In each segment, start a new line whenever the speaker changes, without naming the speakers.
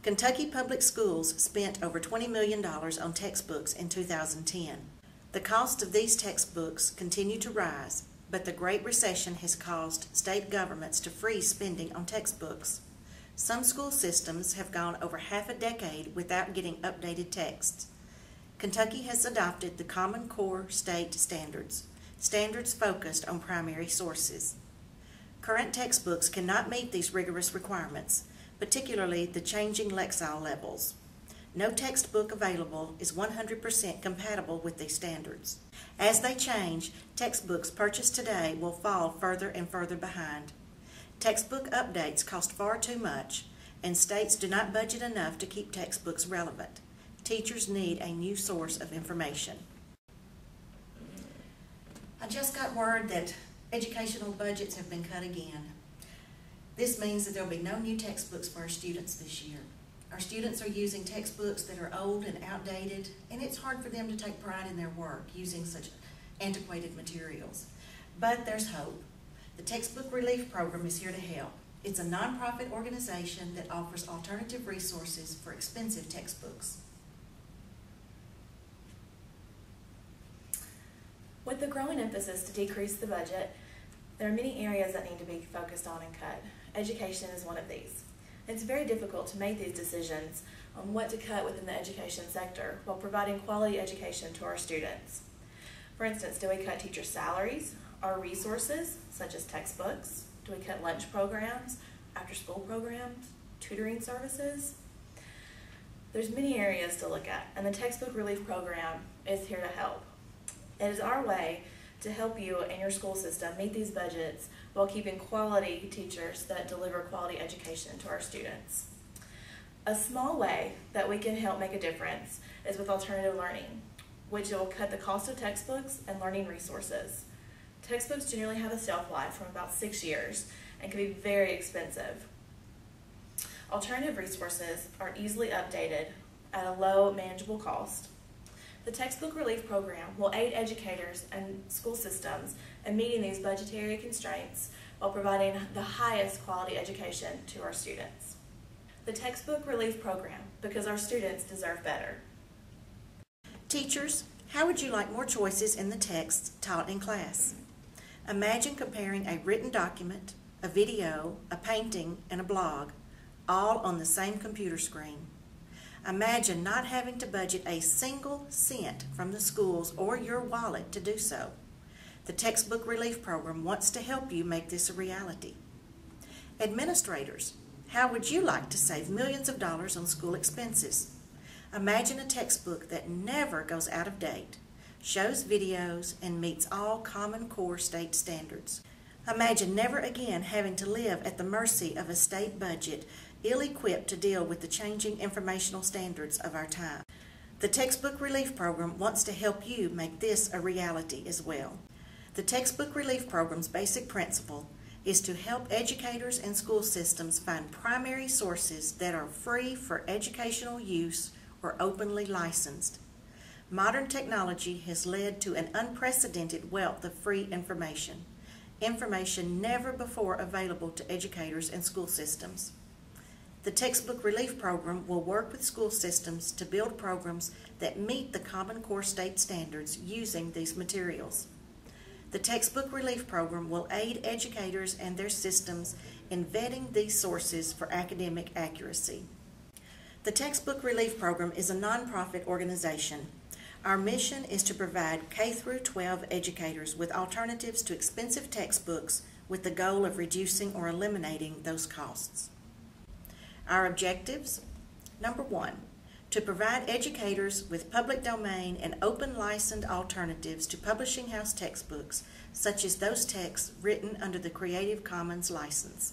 Kentucky Public Schools spent over $20 million on textbooks in 2010. The cost of these textbooks continue to rise, but the Great Recession has caused state governments to freeze spending on textbooks. Some school systems have gone over half a decade without getting updated texts. Kentucky has adopted the Common Core State Standards, standards focused on primary sources. Current textbooks cannot meet these rigorous requirements, particularly the changing Lexile levels. No textbook available is 100% compatible with these standards. As they change, textbooks purchased today will fall further and further behind. Textbook updates cost far too much, and states do not budget enough to keep textbooks relevant. Teachers need a new source of information. I just got word that educational budgets have been cut again. This means that there will be no new textbooks for our students this year. Our students are using textbooks that are old and outdated, and it's hard for them to take pride in their work using such antiquated materials. But there's hope. The Textbook Relief Program is here to help. It's a nonprofit organization that offers alternative resources for expensive textbooks.
With the growing emphasis to decrease the budget, there are many areas that need to be focused on and cut. Education is one of these. It's very difficult to make these decisions on what to cut within the education sector while providing quality education to our students. For instance, do we cut teacher salaries, our resources, such as textbooks? Do we cut lunch programs, after-school programs, tutoring services? There's many areas to look at, and the Textbook Relief Program is here to help. It is our way to help you and your school system meet these budgets while keeping quality teachers that deliver quality education to our students. A small way that we can help make a difference is with alternative learning, which will cut the cost of textbooks and learning resources. Textbooks generally have a shelf life from about 6 years and can be very expensive. Alternative resources are easily updated at a low, manageable cost. The Textbook Relief Program will aid educators and school systems in meeting these budgetary constraints while providing the highest quality education to our students. The Textbook Relief Program, because our students deserve better.
Teachers, how would you like more choices in the texts taught in class? Imagine comparing a written document, a video, a painting, and a blog, all on the same computer screen. Imagine not having to budget a single cent from the schools or your wallet to do so. The Textbook Relief Program wants to help you make this a reality. Administrators, how would you like to save millions of dollars on school expenses? Imagine a textbook that never goes out of date, shows videos, and meets all Common Core state standards. Imagine never again having to live at the mercy of a state budget ill-equipped to deal with the changing informational standards of our time. The Textbook Relief Program wants to help you make this a reality as well. The Textbook Relief Program's basic principle is to help educators and school systems find primary sources that are free for educational use or openly licensed. Modern technology has led to an unprecedented wealth of free information never before available to educators and school systems. The Textbook Relief Program will work with school systems to build programs that meet the Common Core state standards using these materials. The Textbook Relief Program will aid educators and their systems in vetting these sources for academic accuracy. The Textbook Relief Program is a nonprofit organization. Our mission is to provide K-12 educators with alternatives to expensive textbooks with the goal of reducing or eliminating those costs. Our objectives: number 1, to provide educators with public domain and open licensed alternatives to publishing house textbooks, such as those texts written under the Creative Commons license.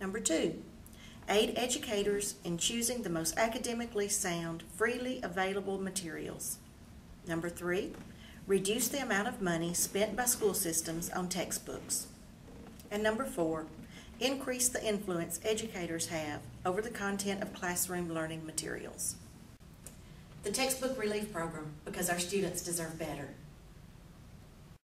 Number 2, aid educators in choosing the most academically sound, freely available materials. Number 3, reduce the amount of money spent by school systems on textbooks. And number 4, increase the influence educators have over the content of classroom learning materials. The Textbook Relief Program, because our students deserve better.